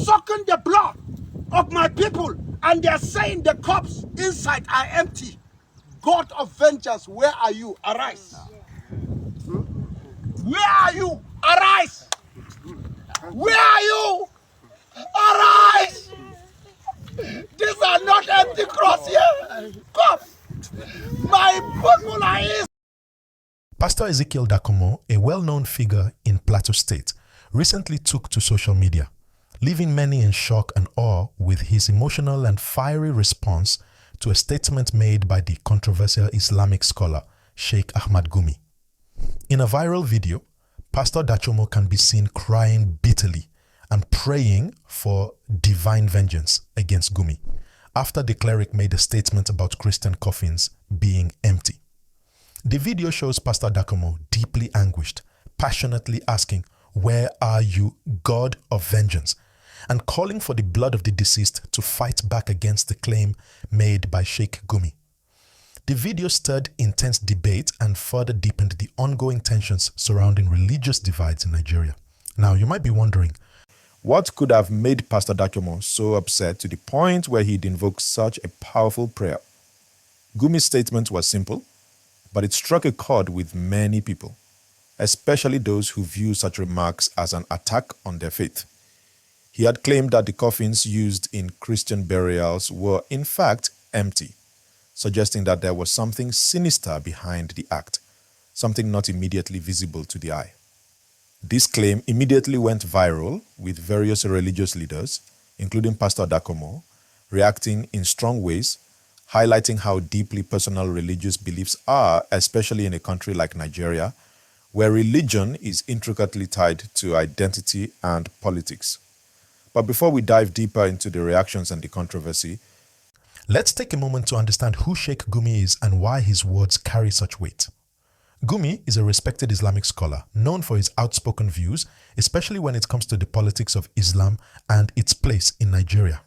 sucking the blood of my people, and they're saying the cups inside are empty. God of vengeance, where are you? Arise. Where are you? Arise. Where are you? Arise. These are not empty cross here. Come. My people are in. Pastor Ezekiel Dachomo, a well-known figure in Plateau State, recently took to social media, leaving many in shock and awe with his emotional and fiery response to a statement made by the controversial Islamic scholar Sheik Ahmad Gumi. In a viral video, Pastor Dachomo can be seen crying bitterly and praying for divine vengeance against Gumi after the cleric made a statement about Christian coffins being empty. The video shows Pastor Dachomo deeply anguished, passionately asking, "Where are you, God of vengeance?" and calling for the blood of the deceased to fight back against the claim made by Sheik Gumi. The video stirred intense debate and further deepened the ongoing tensions surrounding religious divides in Nigeria. Now, you might be wondering, what could have made Pastor Dachomo so upset to the point where he'd invoke such a powerful prayer? Gumi's statement was simple, but it struck a chord with many people, especially those who view such remarks as an attack on their faith. He had claimed that the coffins used in Christian burials were in fact empty, suggesting that there was something sinister behind the act, something not immediately visible to the eye. This claim immediately went viral, with various religious leaders, including Pastor Dachomo, reacting in strong ways, highlighting how deeply personal religious beliefs are, especially in a country like Nigeria, where religion is intricately tied to identity and politics. But before we dive deeper into the reactions and the controversy, let's take a moment to understand who Sheik Gumi is and why his words carry such weight. Gumi is a respected Islamic scholar, known for his outspoken views, especially when it comes to the politics of Islam and its place in Nigeria.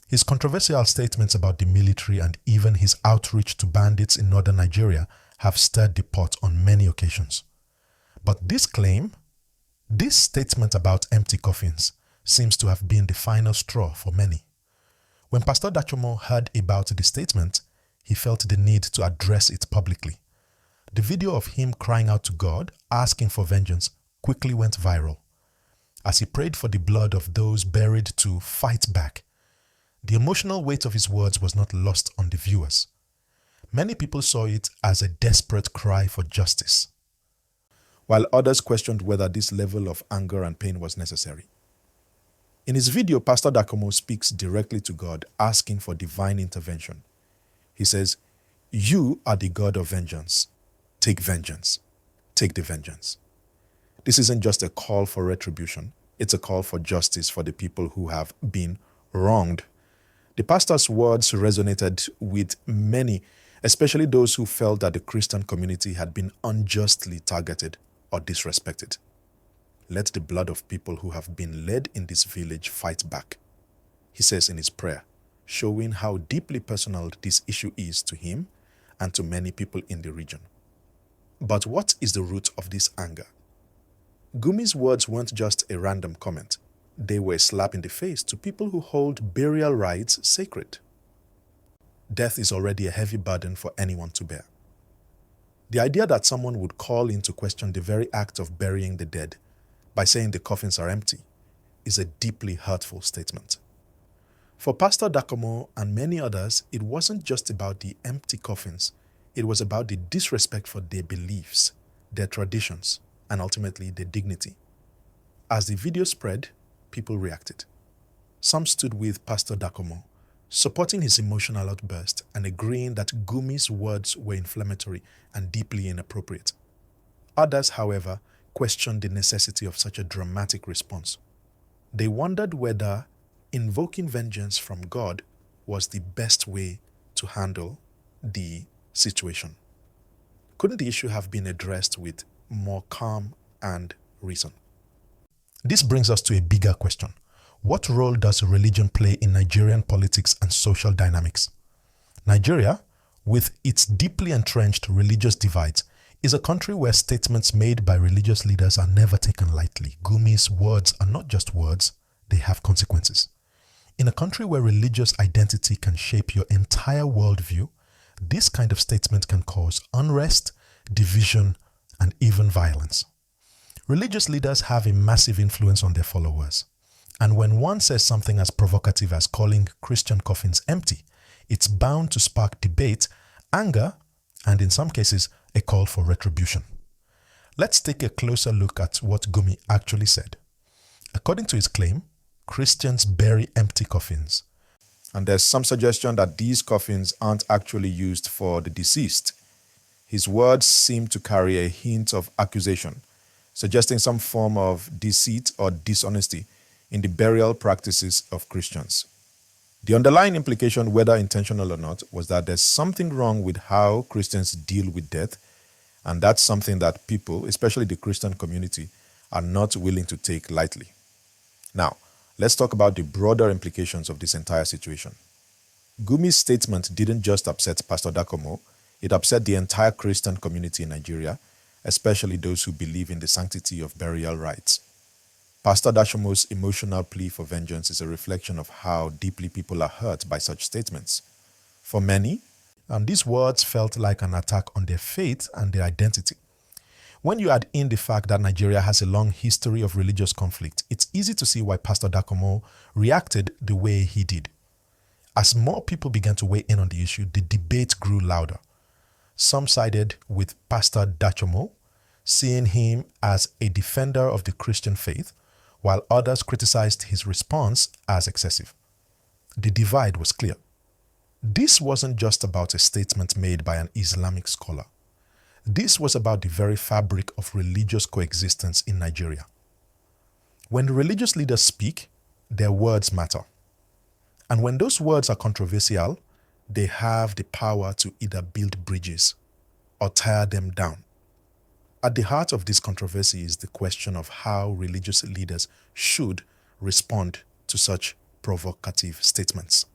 His controversial statements about the military and even his outreach to bandits in northern Nigeria have stirred the pot on many occasions. But this statement about empty coffins, seems to have been the final straw for many. When Pastor Dachomo heard about the statement, he felt the need to address it publicly. The video of him crying out to God, asking for vengeance, quickly went viral. As he prayed for the blood of those buried to fight back, the emotional weight of his words was not lost on the viewers. Many people saw it as a desperate cry for justice, while others questioned whether this level of anger and pain was necessary. In his video, Pastor Dachomo speaks directly to God, asking for divine intervention. He says, "You are the God of vengeance. Take vengeance. Take the vengeance." This isn't just a call for retribution. It's a call for justice for the people who have been wronged. The pastor's words resonated with many, especially those who felt that the Christian community had been unjustly targeted or disrespected. Let the blood of people who have been led in this village fight back, he says in his prayer, showing how deeply personal this issue is to him and to many people in the region. But what is the root of this anger? Gumi's words weren't just a random comment. They were a slap in the face to people who hold burial rites sacred. Death is already a heavy burden for anyone to bear. The idea that someone would call into question the very act of burying the dead by saying the coffins are empty is a deeply hurtful statement. For Pastor Dachomo and many others, it wasn't just about the empty coffins. It was about the disrespect for their beliefs, their traditions, and ultimately their dignity. As the video spread, people reacted. Some stood with Pastor Dachomo, supporting his emotional outburst and agreeing that Gumi's words were inflammatory and deeply inappropriate. Others, however, questioned the necessity of such a dramatic response. They wondered whether invoking vengeance from God was the best way to handle the situation. Couldn't the issue have been addressed with more calm and reason? This brings us to a bigger question. What role does religion play in Nigerian politics and social dynamics? Nigeria, with its deeply entrenched religious divides, is a country where statements made by religious leaders are never taken lightly. Gumi's words are not just words, they have consequences. In a country where religious identity can shape your entire worldview, this kind of statement can cause unrest, division, and even violence. Religious leaders have a massive influence on their followers. And when one says something as provocative as calling Christian coffins empty, it's bound to spark debate, anger, and in some cases, a call for retribution. Let's take a closer look at what Gumi actually said. According to his claim, Christians bury empty coffins. And there's some suggestion that these coffins aren't actually used for the deceased. His words seem to carry a hint of accusation, suggesting some form of deceit or dishonesty in the burial practices of Christians. The underlying implication, whether intentional or not, was that there's something wrong with how Christians deal with death, and that's something that people, especially the Christian community, are not willing to take lightly. Now, let's talk about the broader implications of this entire situation. Gumi's statement didn't just upset Pastor Dachomo, it upset the entire Christian community in Nigeria, especially those who believe in the sanctity of burial rites. Pastor Dachomo's emotional plea for vengeance is a reflection of how deeply people are hurt by such statements. For many, these words felt like an attack on their faith and their identity. When you add in the fact that Nigeria has a long history of religious conflict, it's easy to see why Pastor Dachomo reacted the way he did. As more people began to weigh in on the issue, the debate grew louder. Some sided with Pastor Dachomo, seeing him as a defender of the Christian faith, while others criticized his response as excessive. The divide was clear. This wasn't just about a statement made by an Islamic scholar. This was about the very fabric of religious coexistence in Nigeria. When religious leaders speak, their words matter. And when those words are controversial, they have the power to either build bridges or tear them down. At the heart of this controversy is the question of how religious leaders should respond to such provocative statements.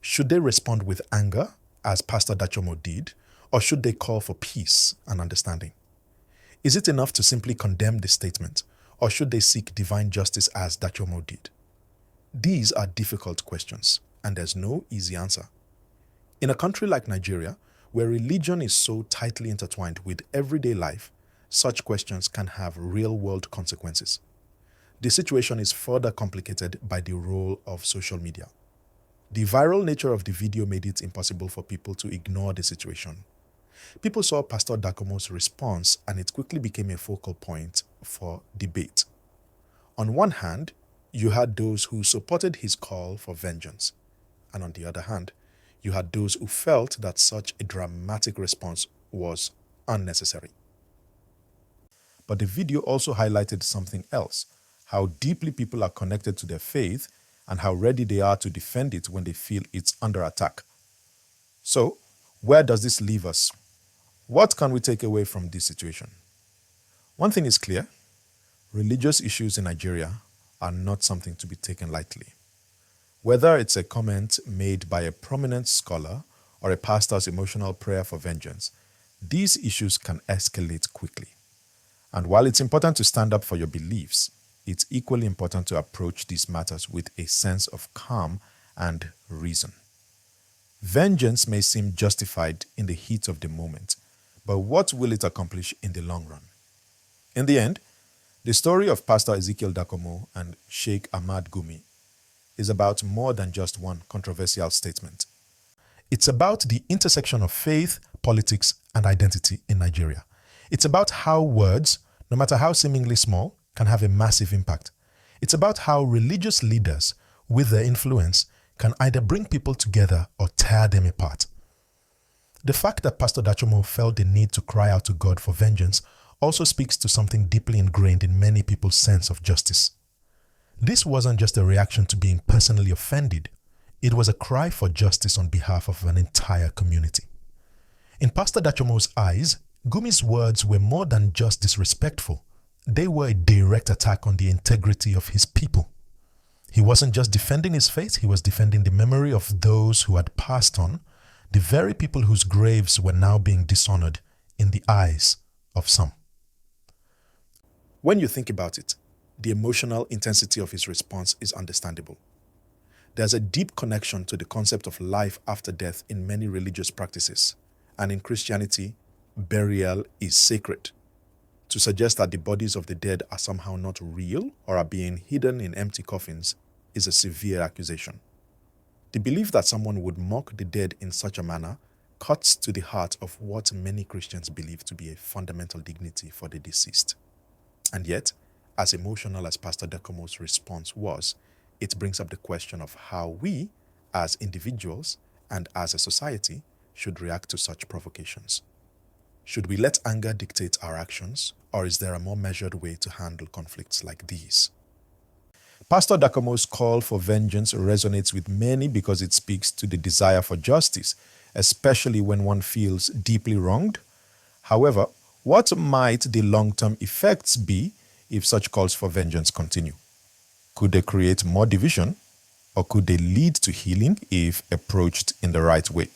Should they respond with anger, as Pastor Dachomo did, or should they call for peace and understanding? Is it enough to simply condemn the statement, or should they seek divine justice as Dachomo did? These are difficult questions, and there's no easy answer. In a country like Nigeria, where religion is so tightly intertwined with everyday life, such questions can have real-world consequences. The situation is further complicated by the role of social media. The viral nature of the video made it impossible for people to ignore the situation. People saw Pastor Dachomo's response, and it quickly became a focal point for debate. On one hand, you had those who supported his call for vengeance, and on the other hand, you had those who felt that such a dramatic response was unnecessary. But the video also highlighted something else, how deeply people are connected to their faith and how ready they are to defend it when they feel it's under attack. So, where does this leave us? What can we take away from this situation? One thing is clear: religious issues in Nigeria are not something to be taken lightly. Whether it's a comment made by a prominent scholar or a pastor's emotional prayer for vengeance, these issues can escalate quickly. And while it's important to stand up for your beliefs, it's equally important to approach these matters with a sense of calm and reason. Vengeance may seem justified in the heat of the moment, but what will it accomplish in the long run? In the end, the story of Pastor Ezekiel Dachomo and Sheik Ahmad Gumi is about more than just one controversial statement. It's about the intersection of faith, politics, and identity in Nigeria. It's about how words, no matter how seemingly small, can have a massive impact. It's about how religious leaders, with their influence, can either bring people together or tear them apart. The fact that Pastor Dachomo felt the need to cry out to God for vengeance also speaks to something deeply ingrained in many people's sense of justice. This wasn't just a reaction to being personally offended. It was a cry for justice on behalf of an entire community. In Pastor Dachomo's eyes, Gumi's words were more than just disrespectful. They were a direct attack on the integrity of his people. He wasn't just defending his faith, he was defending the memory of those who had passed on, the very people whose graves were now being dishonored in the eyes of some. When you think about it, The emotional intensity of his response is understandable. There's a deep connection to the concept of life after death in many religious practices, and in Christianity, burial is sacred. To suggest that the bodies of the dead are somehow not real or are being hidden in empty coffins is a severe accusation. The belief that someone would mock the dead in such a manner cuts to the heart of what many Christians believe to be a fundamental dignity for the deceased. And yet, as emotional as Pastor Dachomo's response was, it brings up the question of how we, as individuals and as a society, should react to such provocations. Should we let anger dictate our actions, or is there a more measured way to handle conflicts like these? Pastor Dachomo's call for vengeance resonates with many because it speaks to the desire for justice, especially when one feels deeply wronged. However, what might the long-term effects be if such calls for vengeance continue? Could they create more division, or could they lead to healing if approached in the right way?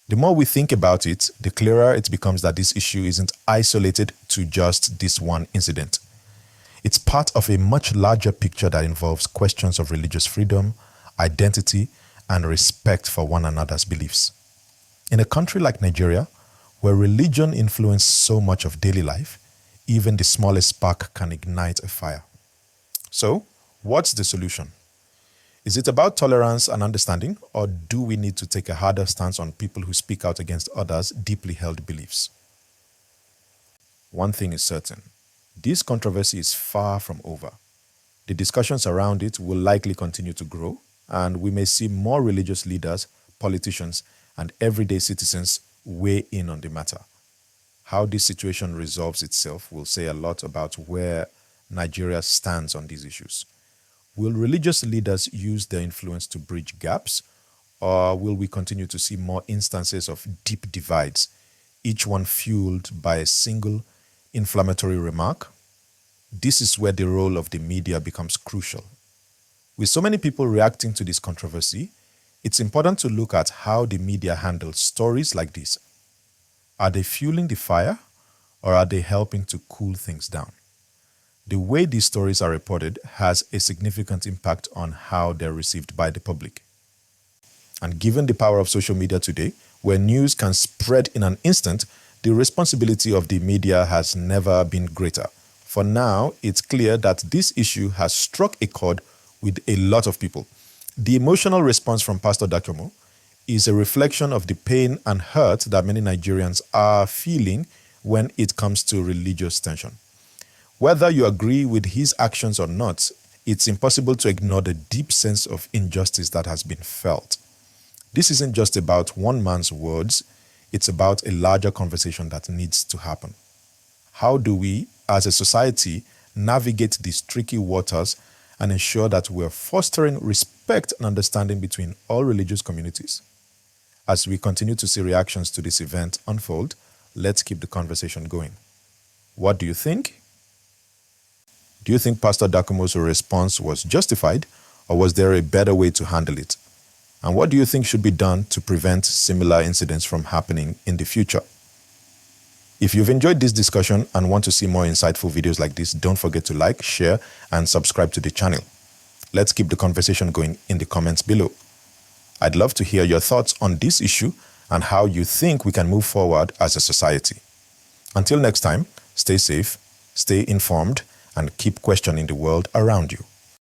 The more we think about it, the clearer it becomes that this issue isn't isolated to just this one incident. It's part of a much larger picture that involves questions of religious freedom, identity, and respect for one another's beliefs. In a country like Nigeria, where religion influences so much of daily life, even the smallest spark can ignite a fire. So, what's the solution? Is it about tolerance and understanding, or do we need to take a harder stance on people who speak out against others' deeply held beliefs? One thing is certain. This controversy is far from over. The discussions around it will likely continue to grow, and we may see more religious leaders, politicians, and everyday citizens weigh in on the matter. How this situation resolves itself will say a lot about where Nigeria stands on these issues. Will religious leaders use their influence to bridge gaps, or will we continue to see more instances of deep divides, each one fueled by a single inflammatory remark? This is where the role of the media becomes crucial. With so many people reacting to this controversy, it's important to look at how the media handles stories like this. Are they fueling the fire, or are they helping to cool things down? The way these stories are reported has a significant impact on how they're received by the public. And given the power of social media today, where news can spread in an instant, the responsibility of the media has never been greater. For now, it's clear that this issue has struck a chord with a lot of people. The emotional response from Pastor Dachomo is a reflection of the pain and hurt that many Nigerians are feeling when it comes to religious tension. Whether you agree with his actions or not, it's impossible to ignore the deep sense of injustice that has been felt. This isn't just about one man's words, it's about a larger conversation that needs to happen. How do we, as a society, navigate these tricky waters and ensure that we're fostering respect and understanding between all religious communities? As we continue to see reactions to this event unfold, let's keep the conversation going. What do you think? Do you think Pastor Dachomo's response was justified, or was there a better way to handle it? And what do you think should be done to prevent similar incidents from happening in the future? If you've enjoyed this discussion and want to see more insightful videos like this, don't forget to like, share, and subscribe to the channel. Let's keep the conversation going in the comments below. I'd love to hear your thoughts on this issue and how you think we can move forward as a society. Until next time, stay safe, stay informed, and keep questioning the world around you.